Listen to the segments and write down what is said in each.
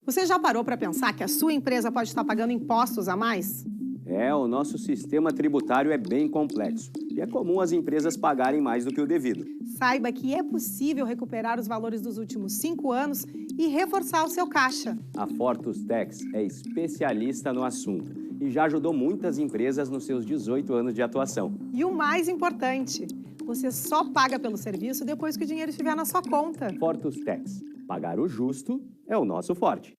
Você já parou para pensar que a sua empresa pode estar pagando impostos a mais? O nosso sistema tributário é bem complexo e é comum as empresas pagarem mais do que o devido. Saiba que é possível recuperar os valores dos últimos 5 anos e reforçar o seu caixa. A Fortus Tax é especialista no assunto e já ajudou muitas empresas nos seus 18 anos de atuação. E o mais importante, você só paga pelo serviço depois que o dinheiro estiver na sua conta. Fortus Tax. Pagar o justo é o nosso forte.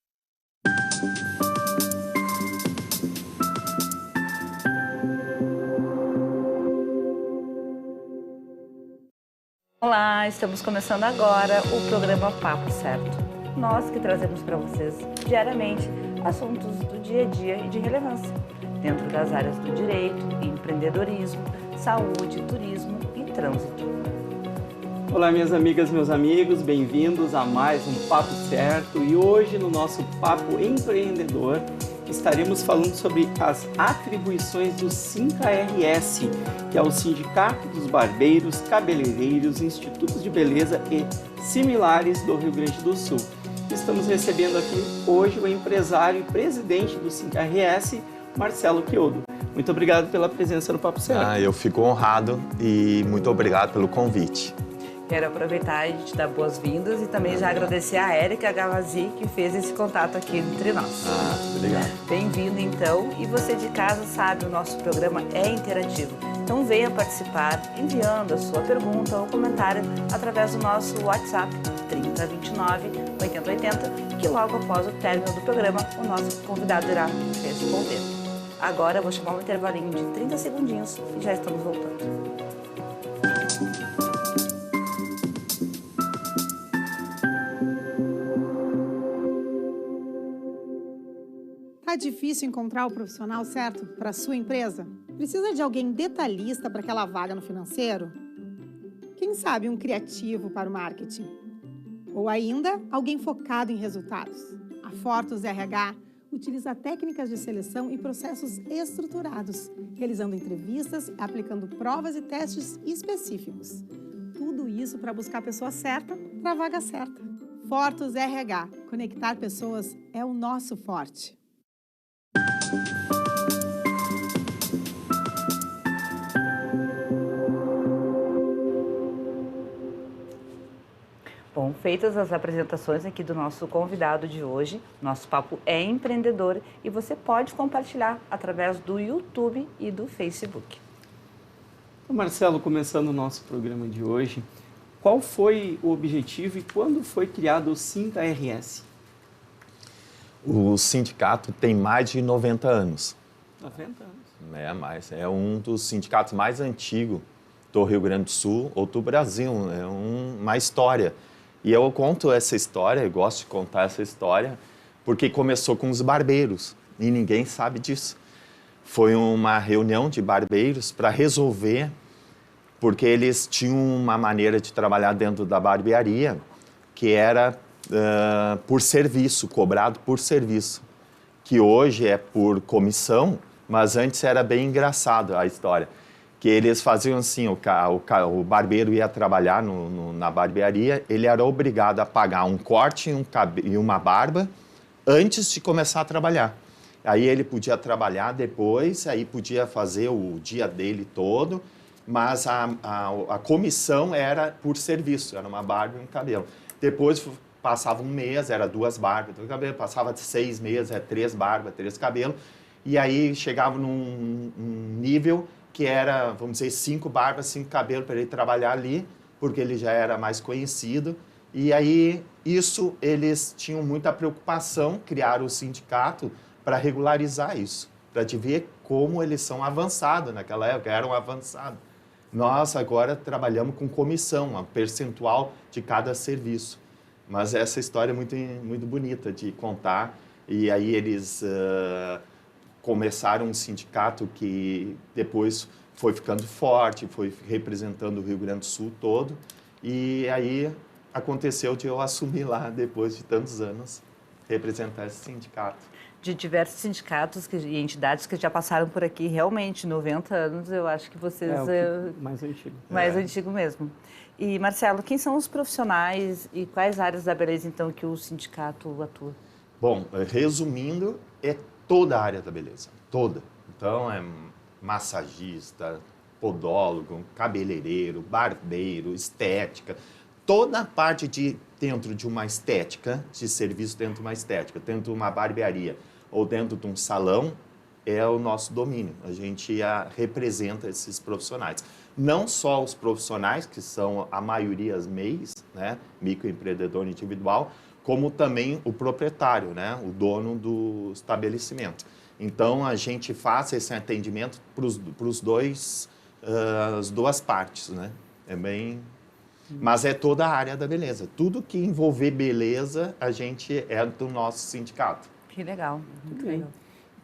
Olá, estamos começando agora o programa Papo Certo. Nós que trazemos para vocês diariamente assuntos do dia a dia e de relevância, dentro das áreas do direito, empreendedorismo, saúde, turismo e trânsito. Olá, minhas amigas, meus amigos, bem-vindos a mais um Papo Certo. E hoje, no nosso Papo Empreendedor, estaremos falando sobre as atribuições do SINCA-RS, que é o Sindicato dos Barbeiros, Cabeleireiros, Institutos de Beleza e similares do Rio Grande do Sul. Estamos recebendo aqui hoje o empresário e presidente do SINCA-RS, Marcelo Chiodo. Muito obrigado pela presença no Papo Certo. Eu fico honrado e muito obrigado pelo convite. Quero aproveitar e te dar boas-vindas e também já agradecer a Érica Gavazzi, que fez esse contato aqui entre nós. Obrigado. Bem-vindo, então. E você de casa sabe, o nosso programa é interativo. Então venha participar enviando a sua pergunta ou comentário através do nosso WhatsApp 3029-8080, que logo após o término do programa, o nosso convidado irá responder. Agora eu vou chamar um intervalinho de 30 segundinhos e já estamos voltando. Tá difícil encontrar o profissional certo para a sua empresa? Precisa de alguém detalhista para aquela vaga no financeiro? Quem sabe um criativo para o marketing? Ou ainda, alguém focado em resultados? A Fortus RH utiliza técnicas de seleção e processos estruturados, realizando entrevistas, aplicando provas e testes específicos. Tudo isso para buscar a pessoa certa para a vaga certa. Fortus RH. Conectar pessoas é o nosso forte. Bom, feitas as apresentações aqui do nosso convidado de hoje, nosso papo é empreendedor e você pode compartilhar através do YouTube e do Facebook. Então, Marcelo, começando o nosso programa de hoje, qual foi o objetivo e quando foi criado o SINCA-RS? O sindicato tem mais de 90 anos. 90 anos. É um dos sindicatos mais antigos do Rio Grande do Sul ou do Brasil. É uma história. E eu conto essa história, eu gosto de contar essa história, porque começou com os barbeiros e ninguém sabe disso. Foi uma reunião de barbeiros para resolver, porque eles tinham uma maneira de trabalhar dentro da barbearia que era por serviço, cobrado por serviço, que hoje é por comissão, mas antes era bem engraçado a história, que eles faziam assim, o barbeiro ia trabalhar na barbearia, ele era obrigado a pagar um corte e uma barba antes de começar a trabalhar. Aí ele podia trabalhar depois, aí podia fazer o dia dele todo, mas a comissão era por serviço, era uma barba e um cabelo. Depois passava um mês, era 2 barbas, 2 cabelos, passava 6 meses, 3 barbas, 3 cabelos, e aí chegava num nível que era, vamos dizer, 5 barbas, 5 cabelos para ele trabalhar ali, porque ele já era mais conhecido. E aí, isso, eles tinham muita preocupação, criaram o sindicato para regularizar isso, para te ver como eles são avançados naquela época, eram avançados. Nós agora trabalhamos com comissão, um percentual de cada serviço. Mas essa história é muito bonita de contar. E aí eles começaram um sindicato que depois foi ficando forte, foi representando o Rio Grande do Sul todo. E aí aconteceu de eu assumir lá, depois de tantos anos, representar esse sindicato. De diversos sindicatos e entidades que já passaram por aqui, realmente, 90 anos, eu acho que vocês... mais antigo. Mais antigo mesmo. E, Marcelo, quem são os profissionais e quais áreas da beleza, então, que o sindicato atua? Bom, resumindo, é toda a área da beleza, toda. Então, é massagista, podólogo, cabeleireiro, barbeiro, estética, toda a parte dentro de uma estética, de serviço dentro de uma estética, dentro de uma barbearia ou dentro de um salão, é o nosso domínio. A gente representa esses profissionais. Não só os profissionais, que são a maioria as MEIs, né, microempreendedor individual, como também o proprietário, né, o dono do estabelecimento. Então, a gente faz esse atendimento para as duas partes, né? É bem... Mas é toda a área da beleza. Tudo que envolver beleza, a gente é do nosso sindicato. Que legal, muito bem. legal.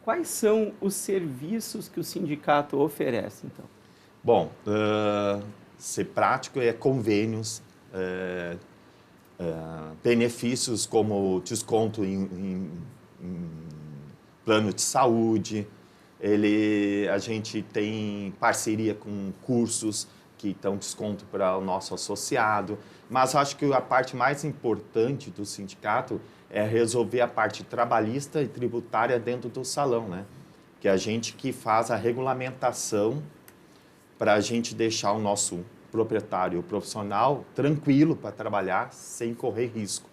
Quais são os serviços que o sindicato oferece, então? Bom, ser prático é convênios, benefícios como desconto em plano de saúde, a gente tem parceria com cursos que dão desconto para o nosso associado, mas acho que a parte mais importante do sindicato é resolver a parte trabalhista e tributária dentro do salão, né? Que é a gente que faz a regulamentação para a gente deixar o nosso proprietário, o profissional, tranquilo para trabalhar sem correr risco.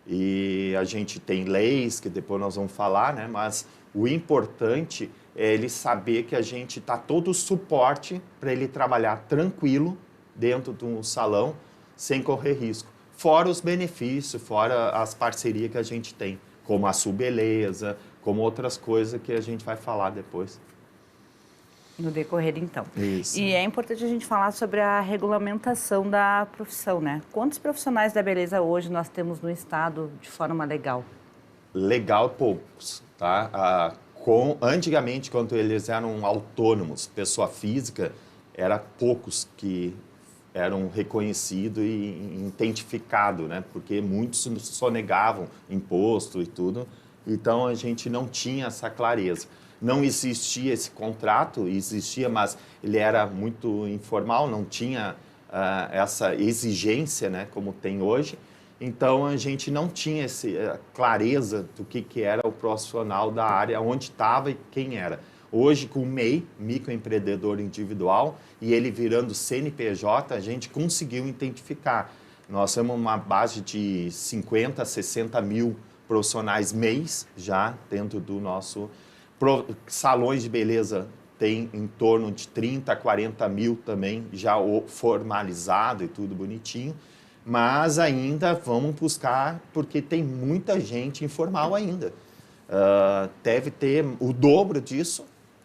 E a gente tem leis, que depois nós vamos falar, né? Mas o importante é ele saber que a gente está todo o suporte para ele trabalhar tranquilo dentro do salão, sem correr risco. Fora os benefícios, fora as parcerias que a gente tem, como a Sul Beleza, como outras coisas que a gente vai falar depois. No decorrer, então. Isso. E é importante a gente falar sobre a regulamentação da profissão, né? Quantos profissionais da beleza hoje nós temos no estado de forma legal? Legal, poucos, tá? Antigamente, quando eles eram autônomos, pessoa física, era poucos que eram reconhecidos e identificados, né? Porque muitos sonegavam imposto e tudo, então a gente não tinha essa clareza. Não existia esse contrato, existia, mas ele era muito informal, não tinha essa exigência, né, como tem hoje. Então, a gente não tinha essa clareza do que era o profissional da área, onde estava e quem era. Hoje, com o MEI, microempreendedor individual, e ele virando CNPJ, a gente conseguiu identificar. Nós temos uma base de 50, 60 mil profissionais MEIs já dentro do nosso... Salões de beleza tem em torno de 30, 40 mil também, já formalizado e tudo bonitinho. Mas ainda vamos buscar, porque tem muita gente informal ainda. Deve ter o dobro disso,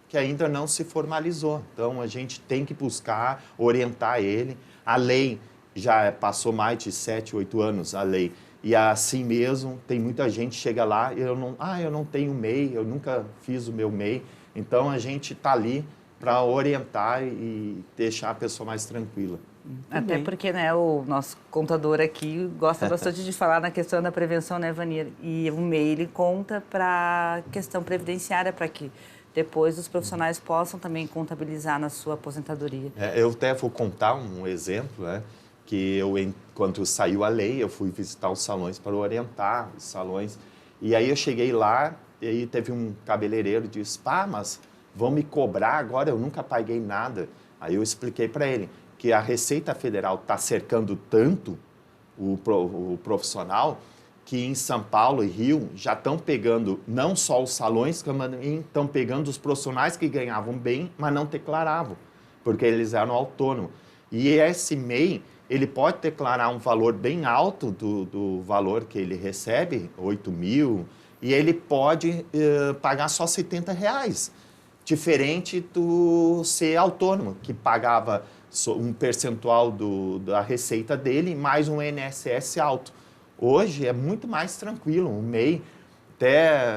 que ainda não se formalizou. Então, a gente tem que buscar, orientar ele. A lei já passou mais de 7, 8 anos, a lei. E assim mesmo, tem muita gente que chega lá e eu não tenho MEI, eu nunca fiz o meu MEI. Então, a gente está ali para orientar e deixar a pessoa mais tranquila. Até porque, né, o nosso contador aqui gosta bastante de falar na questão da prevenção, né, Vanir? E o MEI, ele conta para a questão previdenciária, para que depois os profissionais possam também contabilizar na sua aposentadoria. Eu até vou contar um exemplo, né? Que quando saiu a lei, eu fui visitar os salões para orientar os salões. E aí eu cheguei lá, e aí teve um cabeleireiro que disse, mas vão me cobrar agora, eu nunca paguei nada. Aí eu expliquei para ele que a Receita Federal está cercando tanto o profissional que em São Paulo e Rio já estão pegando não só os salões, como estão pegando os profissionais que ganhavam bem, mas não declaravam, porque eles eram autônomos. E esse MEI, ele pode declarar um valor bem alto do valor que ele recebe, 8 mil, e ele pode pagar só R$70, diferente do ser autônomo, que pagava um percentual da receita dele mais um INSS alto. Hoje é muito mais tranquilo, o MEI,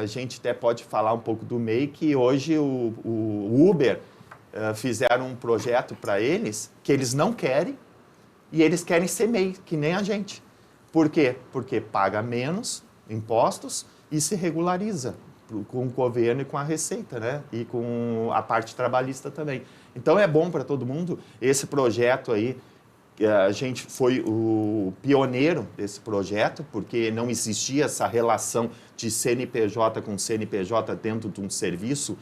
a gente até pode falar um pouco do MEI, que hoje o Uber fizeram um projeto para eles, que eles não querem, e eles querem ser MEI, que nem a gente. Por quê? Porque paga menos impostos e se regulariza com o governo e com a Receita, né? E com a parte trabalhista também. Então, é bom para todo mundo esse projeto aí, a gente foi o pioneiro desse projeto, porque não existia essa relação de CNPJ com CNPJ dentro de um serviço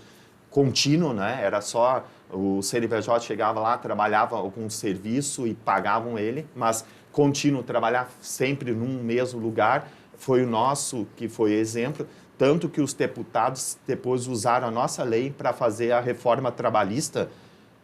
contínuo, né? Era só o CNPJ chegava lá, trabalhava algum serviço e pagavam ele, mas contínuo, trabalhar sempre num mesmo lugar, foi o nosso que foi exemplo, tanto que os deputados depois usaram a nossa lei para fazer a reforma trabalhista,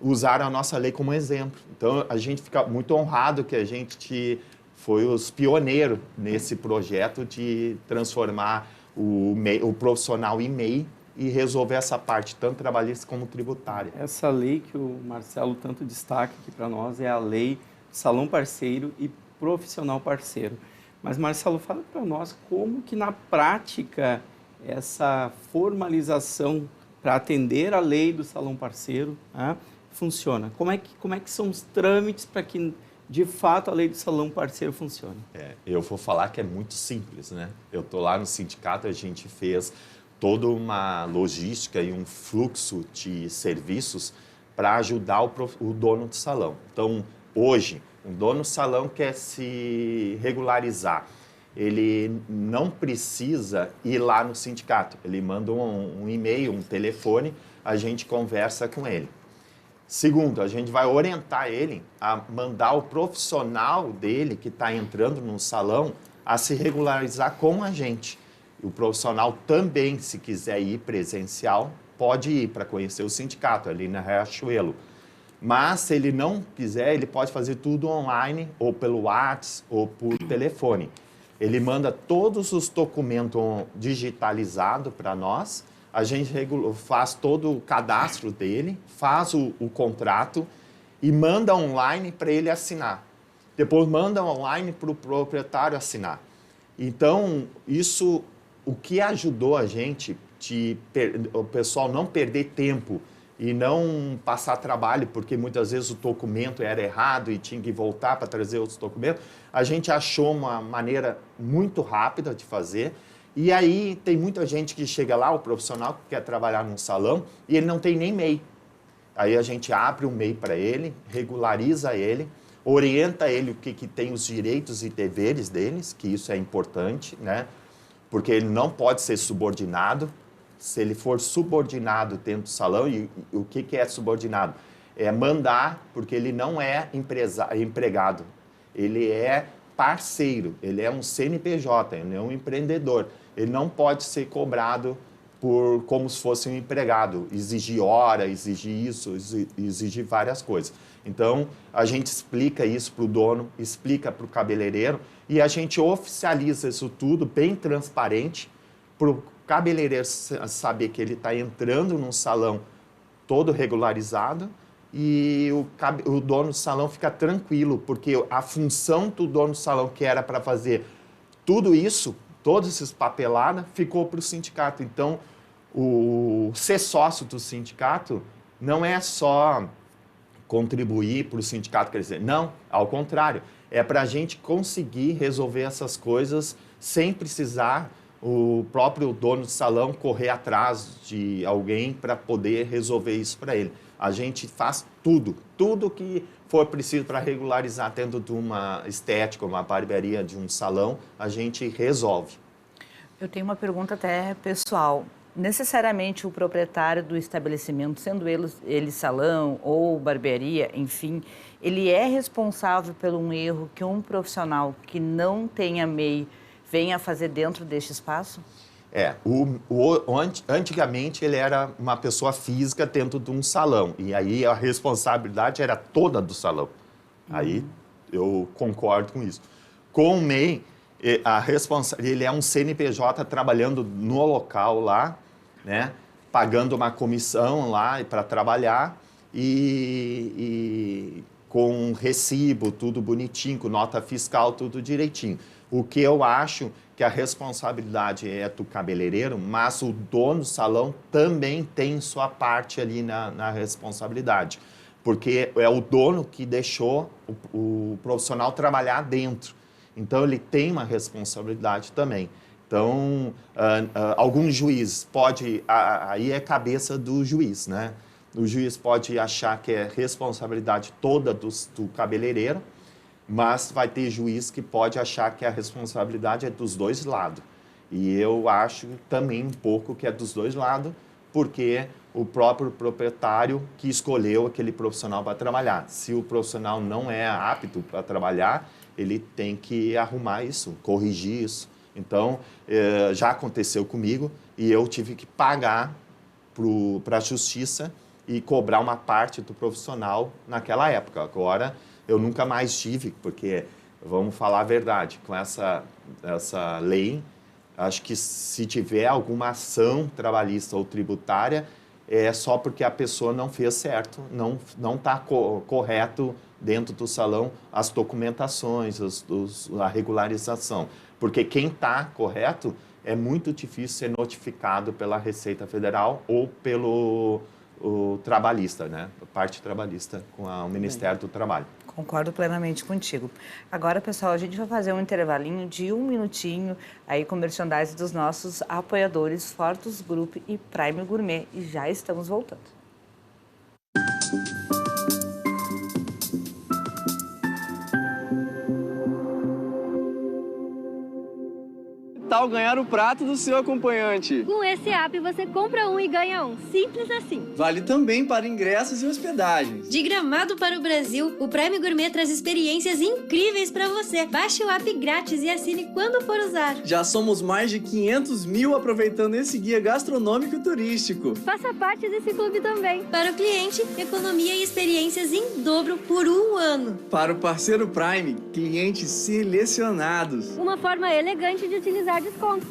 usaram a nossa lei como exemplo. Então, a gente fica muito honrado que a gente foi os pioneiros nesse projeto de transformar o profissional em MEI e resolver essa parte, tanto trabalhista como tributária. Essa lei que o Marcelo tanto destaca aqui para nós é a lei Salão Parceiro e Profissional Parceiro. Mas, Marcelo, fala para nós como que, na prática, essa formalização para atender a lei do Salão Parceiro, né, funciona. Como é que são os trâmites para que, de fato, a lei do Salão Parceiro funcione? Eu vou falar que é muito simples, né? Eu estou lá no sindicato, a gente fez toda uma logística e um fluxo de serviços para ajudar o dono do salão. Então, hoje, o dono do salão quer se regularizar. Ele não precisa ir lá no sindicato. Ele manda um e-mail, um telefone, a gente conversa com ele. Segundo, a gente vai orientar ele a mandar o profissional dele que está entrando no salão a se regularizar com a gente. O profissional também, se quiser ir presencial, pode ir para conhecer o sindicato ali na Riachuelo. Mas, se ele não quiser, ele pode fazer tudo online, ou pelo WhatsApp, ou por telefone. Ele manda todos os documentos digitalizados para nós, a gente faz todo o cadastro dele, faz o contrato e manda online para ele assinar. Depois manda online para o proprietário assinar. Então, isso, o que ajudou a gente, o pessoal não perder tempo e não passar trabalho, porque muitas vezes o documento era errado e tinha que voltar para trazer outros documentos, a gente achou uma maneira muito rápida de fazer. E aí tem muita gente que chega lá, o profissional que quer trabalhar num salão, e ele não tem nem MEI. Aí a gente abre um MEI para ele, regulariza ele, orienta ele o que tem os direitos e deveres deles, que isso é importante, né? Porque ele não pode ser subordinado. Se ele for subordinado dentro do salão, e o que é subordinado? É mandar, porque ele não é empregado, ele é parceiro, ele é um CNPJ, ele é um empreendedor. Ele não pode ser cobrado como se fosse um empregado, exigir hora, exigir isso, exigir várias coisas. Então, a gente explica isso para o dono, explica para o cabeleireiro e a gente oficializa isso tudo bem transparente para o cabeleireiro saber que ele está entrando num salão todo regularizado e o dono do salão fica tranquilo, porque a função do dono do salão, que era para fazer tudo isso, todos esses papeladas, ficou para o sindicato. Então, ser sócio do sindicato não é só contribuir para o sindicato crescer. Não, ao contrário. É para a gente conseguir resolver essas coisas sem precisar o próprio dono do salão correr atrás de alguém para poder resolver isso para ele. A gente faz tudo que for preciso para regularizar dentro de uma estética, uma barbearia, de um salão, a gente resolve. Eu tenho uma pergunta até pessoal. Necessariamente o proprietário do estabelecimento, sendo ele salão ou barbearia, enfim, ele é responsável por um erro que um profissional que não tenha MEI venha fazer dentro deste espaço? Antigamente ele era uma pessoa física dentro de um salão, e aí a responsabilidade era toda do salão. Aí eu concordo com isso. Com o MEI, ele é um CNPJ trabalhando no local lá, né, pagando uma comissão lá para trabalhar e com recibo, tudo bonitinho, com nota fiscal, tudo direitinho. O que eu acho que a responsabilidade é do cabeleireiro, mas o dono do salão também tem sua parte ali na responsabilidade, porque é o dono que deixou o profissional trabalhar dentro. Então, ele tem uma responsabilidade também. Então, algum juiz pode... Aí é cabeça do juiz, né? O juiz pode achar que é responsabilidade toda do cabeleireiro, mas vai ter juiz que pode achar que a responsabilidade é dos dois lados. E eu acho também um pouco que é dos dois lados, porque o próprio proprietário que escolheu aquele profissional para trabalhar. Se o profissional não é apto para trabalhar, ele tem que arrumar isso, corrigir isso. Então, já aconteceu comigo e eu tive que pagar para a justiça e cobrar uma parte do profissional naquela época. Agora, eu nunca mais tive, porque, vamos falar a verdade, com essa lei, acho que se tiver alguma ação trabalhista ou tributária, é só porque a pessoa não fez certo, não está correto dentro do salão as documentações, a regularização. Porque quem está correto é muito difícil ser notificado pela Receita Federal ou pelo trabalhista, né? A parte trabalhista com o Ministério do Trabalho. Concordo plenamente contigo. Agora, pessoal, a gente vai fazer um intervalinho de 1 minutinho aí com merchandising dos nossos apoiadores Fortus Group e Prime Gourmet e já estamos voltando. Tal ganhar o prato do seu acompanhante. Com esse app você compra um e ganha um. Simples assim. Vale também para ingressos e hospedagens. De Gramado para o Brasil, o Prime Gourmet traz experiências incríveis para você. Baixe o app grátis e assine quando for usar. Já somos mais de 500 mil aproveitando esse guia gastronômico e turístico. Faça parte desse clube também. Para o cliente, economia e experiências em dobro por 1 ano. Para o parceiro Prime, clientes selecionados. Uma forma elegante de utilizar descontos.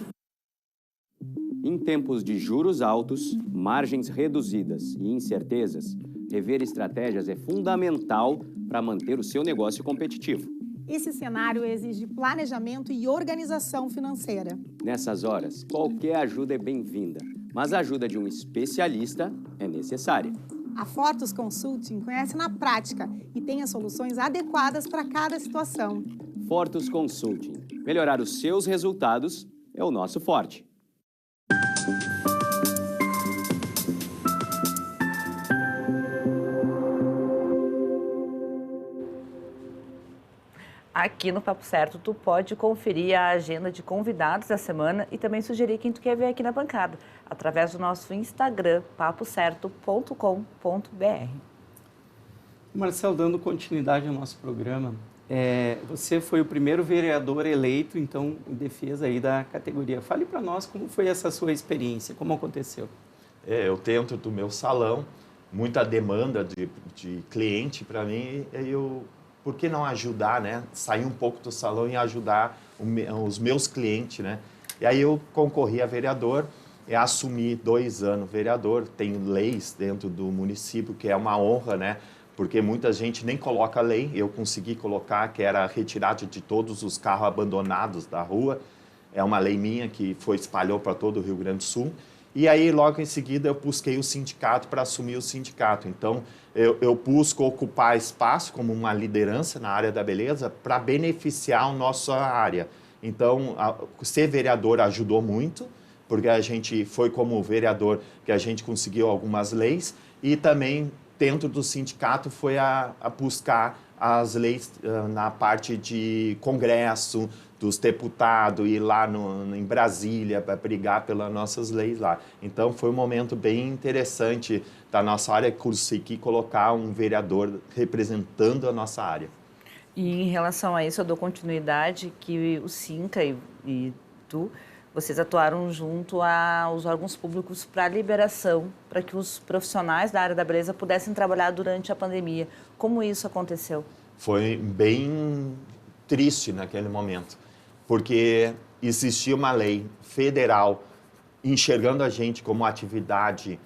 Em tempos de juros altos, margens reduzidas e incertezas, rever estratégias é fundamental para manter o seu negócio competitivo. Esse cenário exige planejamento e organização financeira. Nessas horas, qualquer ajuda é bem-vinda, mas a ajuda de um especialista é necessária. A Fortus Consulting conhece na prática e tem as soluções adequadas para cada situação. Fortus Consulting. Melhorar os seus resultados é o nosso forte. Aqui no Papo Certo, tu pode conferir a agenda de convidados da semana e também sugerir quem tu quer ver aqui na bancada, através do nosso Instagram, papocerto.com.br. Marcelo, dando continuidade ao nosso programa, você foi o primeiro vereador eleito, então, em defesa aí da categoria. Fale para nós como foi essa sua experiência, como aconteceu. Eu dentro do meu salão, muita demanda de cliente para mim, por que não ajudar, né? Sair um pouco do salão e ajudar os meus clientes, né? E aí eu concorri a vereador, assumi 2 anos vereador, tenho leis dentro do município, que é uma honra, né? Porque muita gente nem coloca lei, eu consegui colocar, que era a retirada de todos os carros abandonados da rua. É uma lei minha que espalhou para todo o Rio Grande do Sul. E aí, logo em seguida, eu busquei o sindicato para assumir o sindicato. Então, eu busco ocupar espaço como uma liderança na área da beleza para beneficiar a nossa área. Então, ser vereador ajudou muito, porque a gente foi como vereador que a gente conseguiu algumas leis e também dentro do sindicato foi a buscar as leis na parte de congresso, dos deputados, ir lá em Brasília para brigar pelas nossas leis lá. Então, foi um momento bem interessante da nossa área conseguir colocar um vereador representando a nossa área. E em relação a isso, eu dou continuidade que o Sinca e tu, vocês atuaram junto aos órgãos públicos para a liberação, para que os profissionais da área da beleza pudessem trabalhar durante a pandemia. Como isso aconteceu? Foi bem triste naquele momento, porque existia uma lei federal enxergando a gente como atividade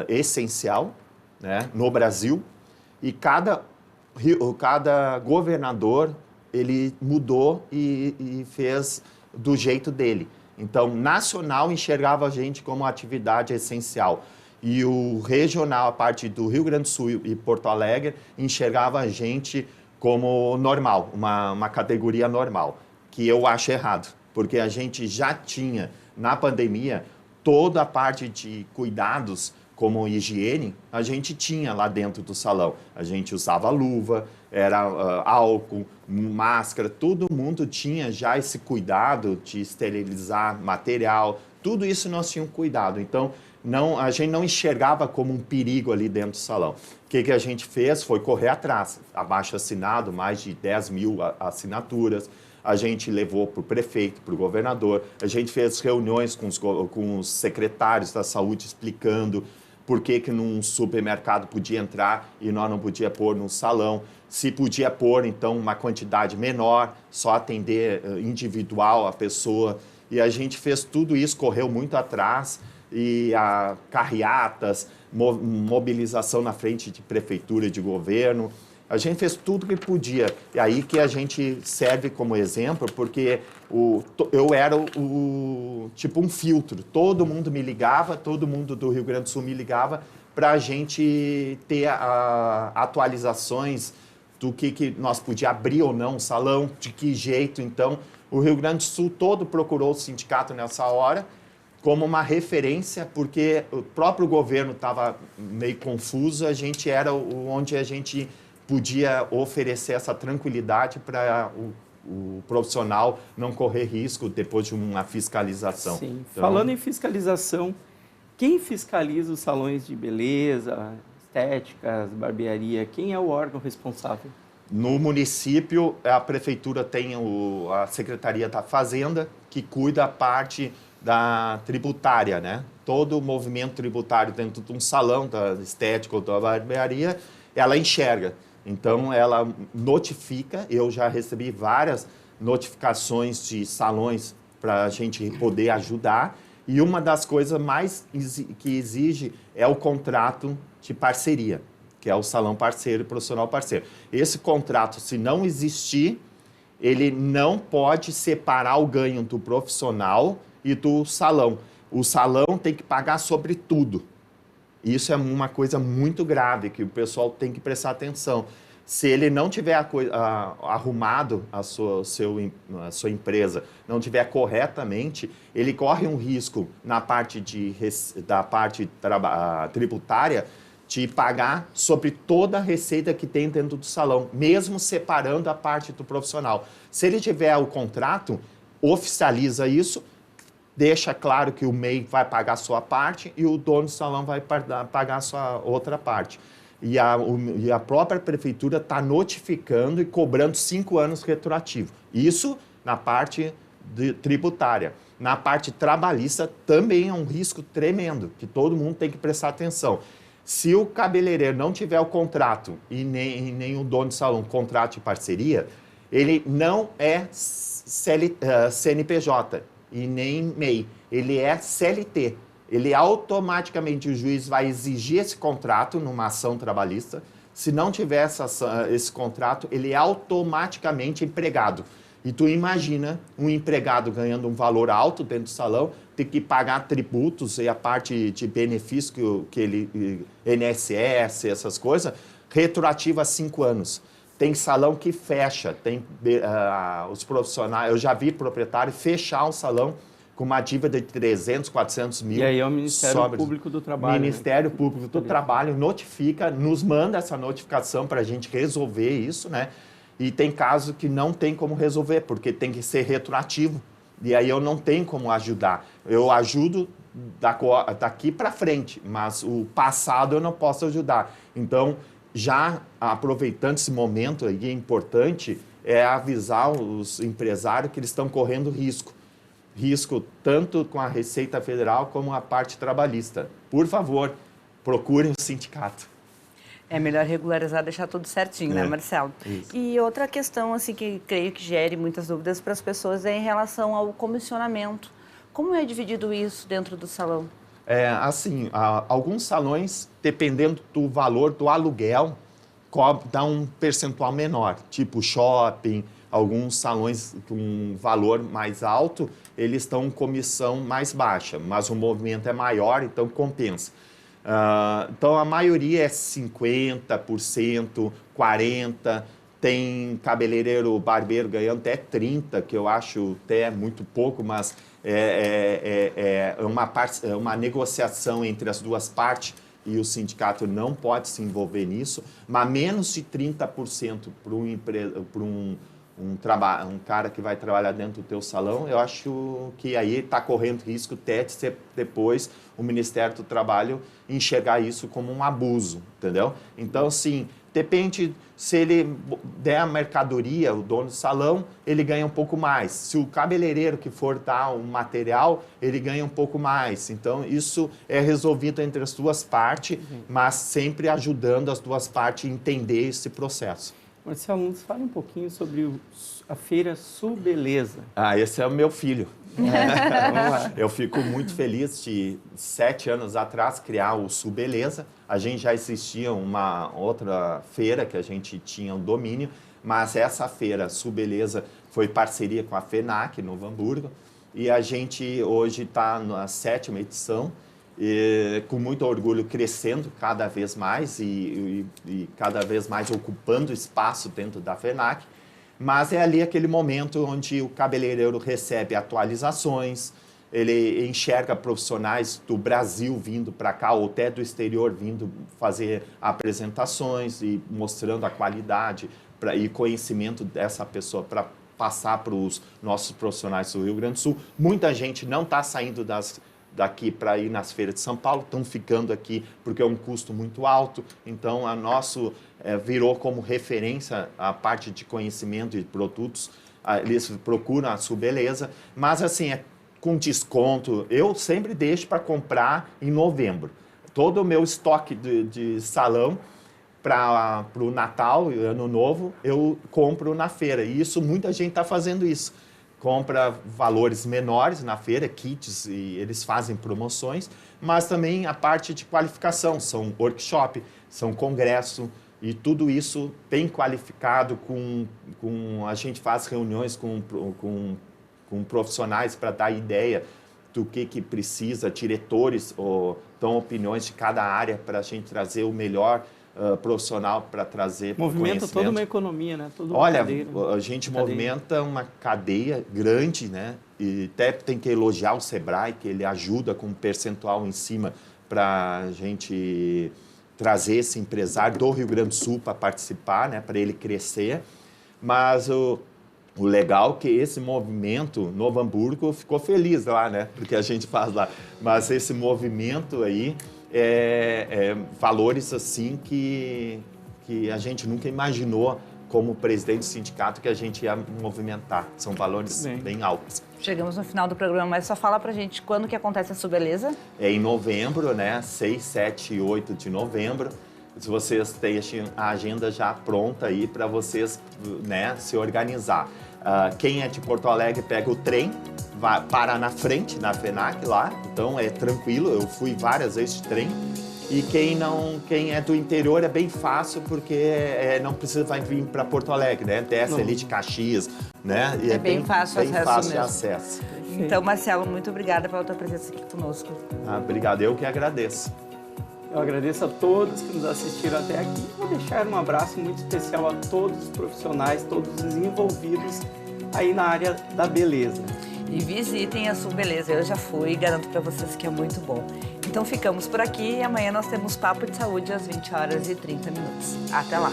essencial, né, no Brasil, e cada governador ele mudou e fez do jeito dele. Então, nacional enxergava a gente como atividade essencial. E o regional, a parte do Rio Grande do Sul e Porto Alegre, enxergava a gente como normal, uma categoria normal, que eu acho errado, porque a gente já tinha, na pandemia, toda a parte de cuidados como higiene, a gente tinha lá dentro do salão. A gente usava luva, era álcool, máscara, todo mundo tinha já esse cuidado de esterilizar material, tudo isso nós tínhamos cuidado. Então, a gente não enxergava como um perigo ali dentro do salão. O que a gente fez foi correr atrás, abaixo-assinado, mais de 10 mil assinaturas. A gente levou para o prefeito, para o governador, a gente fez reuniões com os secretários da saúde explicando por que num supermercado podia entrar e nós não podia pôr no salão. Se podia pôr, então, uma quantidade menor, só atender individual a pessoa. E a gente fez tudo isso, correu muito atrás, e carreatas, mobilização na frente de prefeitura e de governo. A gente fez tudo que podia. E aí que a gente serve como exemplo, porque eu era tipo um filtro. Todo mundo me ligava, todo mundo do Rio Grande do Sul me ligava para a gente ter atualizações do que nós podíamos abrir ou não o salão, de que jeito. Então, o Rio Grande do Sul todo procurou o sindicato nessa hora como uma referência, porque o próprio governo estava meio confuso, a gente era onde a gente podia oferecer essa tranquilidade para o profissional não correr risco depois de uma fiscalização. Sim. Então, falando em fiscalização, quem fiscaliza os salões de beleza, estéticas, barbearia? Quem é o órgão responsável? No município, a prefeitura tem a Secretaria da Fazenda, que cuida a parte da tributária, né? Todo o movimento tributário dentro de um salão, da estética ou da barbearia, ela enxerga. Então, ela notifica, eu já recebi várias notificações de salões para a gente poder ajudar, e uma das coisas mais que exige é o contrato de parceria, que é o salão parceiro e profissional parceiro. Esse contrato, se não existir, ele não pode separar o ganho do profissional e do salão. O salão tem que pagar sobre tudo. Isso é uma coisa muito grave, que o pessoal tem que prestar atenção. Se ele não tiver arrumado a sua empresa, não tiver corretamente, ele corre um risco na parte da parte tributária de pagar sobre toda a receita que tem dentro do salão, mesmo separando a parte do profissional. Se ele tiver o contrato, oficializa isso, deixa claro que o MEI vai pagar a sua parte e o dono do salão vai pagar a sua outra parte. E a própria prefeitura está notificando e cobrando 5 anos retroativo. Isso na parte tributária. Na parte trabalhista também é um risco tremendo, que todo mundo tem que prestar atenção. Se o cabeleireiro não tiver o contrato e nem o dono do salão contrato de parceria, ele não é CNPJ e nem MEI, ele é CLT. Ele automaticamente, o juiz vai exigir esse contrato numa ação trabalhista. Se não tiver esse contrato, ele é automaticamente empregado. E tu imagina um empregado ganhando um valor alto dentro do salão, ter que pagar tributos e a parte de benefício que ele, INSS, essas coisas, retroativa a 5 anos. Tem salão que fecha, tem os profissionais, eu já vi proprietário fechar um salão com uma dívida de 300, 400 mil. E aí é o Ministério Público do Trabalho. O Ministério Público do Trabalho notifica, nos manda essa notificação para a gente resolver isso, né? E tem casos que não tem como resolver, porque tem que ser retroativo. E aí eu não tenho como ajudar. Eu ajudo daqui para frente, mas o passado eu não posso ajudar. Então, já aproveitando esse momento aí, é importante avisar os empresários que eles estão correndo risco. Risco tanto com a Receita Federal como a parte trabalhista. Por favor, procurem o sindicato. É melhor regularizar, deixar tudo certinho, né, Marcelo? Isso. E outra questão, assim, que creio que gere muitas dúvidas para as pessoas é em relação ao comissionamento. Como é dividido isso dentro do salão? Alguns salões, dependendo do valor do aluguel, dá um percentual menor, tipo shopping. Alguns salões com valor mais alto, eles estão com comissão mais baixa, mas o movimento é maior, então compensa. Então, a maioria é 50%, 40%, tem cabeleireiro, barbeiro ganhando até 30%, que eu acho até muito pouco, mas é uma negociação entre as duas partes, e o sindicato não pode se envolver nisso, mas menos de 30% para um cara que vai trabalhar dentro do teu salão, eu acho que aí está correndo risco até de depois o Ministério do Trabalho enxergar isso como um abuso, entendeu? Então, assim, depende, se ele der a mercadoria, o dono do salão, ele ganha um pouco mais. Se o cabeleireiro que for dar um material, ele ganha um pouco mais. Então, isso é resolvido entre as duas partes, mas sempre ajudando as duas partes a entender esse processo. Marcelo, nos fale um pouquinho sobre a Feira Sul Beleza. Esse é o meu filho. Vamos lá. Eu fico muito feliz de 7 anos atrás criar o Sul Beleza. A gente já existia uma outra feira que a gente tinha um domínio, mas essa feira Sul Beleza foi parceria com a FENAC, Novo Hamburgo, e a gente hoje está na 7ª edição, e, com muito orgulho, crescendo cada vez mais e cada vez mais ocupando espaço dentro da FENAC. Mas é ali aquele momento onde o cabeleireiro recebe atualizações, ele enxerga profissionais do Brasil vindo para cá, ou até do exterior vindo fazer apresentações e mostrando a qualidade e conhecimento dessa pessoa para passar para os nossos profissionais do Rio Grande do Sul. Muita gente não está saindo daqui para ir nas feiras de São Paulo, estão ficando aqui porque é um custo muito alto, então a nosso virou como referência a parte de conhecimento de produtos, eles procuram a Sul Beleza, mas assim, com desconto, eu sempre deixo para comprar em novembro. Todo o meu estoque de salão para o Natal e Ano Novo, eu compro na feira, e isso muita gente está fazendo isso. Compra valores menores na feira, kits, e eles fazem promoções, mas também a parte de qualificação, são workshop, são congresso, e tudo isso bem qualificado, a gente faz reuniões com profissionais para dar ideia do que precisa, diretores dão opiniões de cada área para a gente trazer o melhor profissional para trazer Movimenta toda uma economia, né? Olha, a gente movimenta uma cadeia grande, né? E até tem que elogiar o Sebrae, que ele ajuda com um percentual em cima para a gente trazer esse empresário do Rio Grande do Sul para participar, né? Para ele crescer. Mas o legal é que esse movimento, Novo Hamburgo ficou feliz lá, né? Porque a gente faz lá. Mas esse movimento aí, valores assim que a gente nunca imaginou como presidente do sindicato que a gente ia movimentar. São valores bem altos. Chegamos no final do programa, mas só fala pra gente quando que acontece a Sul Beleza? É em novembro, né? 6, 7 e 8 de novembro. Se vocês deixem a agenda já pronta aí para vocês, né, se organizar. Quem é de Porto Alegre pega o trem, vai parar na frente, na FENAC lá, então é tranquilo, eu fui várias vezes de trem. E quem é do interior é bem fácil, porque não precisa vir para Porto Alegre, né? Desce ali de Caxias, né? E é bem fácil de acesso. Então, Marcelo, muito obrigada pela tua presença aqui conosco. Obrigado, eu que agradeço. Eu agradeço a todos que nos assistiram até aqui. Vou deixar um abraço muito especial a todos os profissionais, todos os envolvidos aí na área da beleza. E visitem a Sul Beleza, eu já fui e garanto para vocês que é muito bom. Então ficamos por aqui e amanhã nós temos Papo de Saúde às 20h30. Até lá!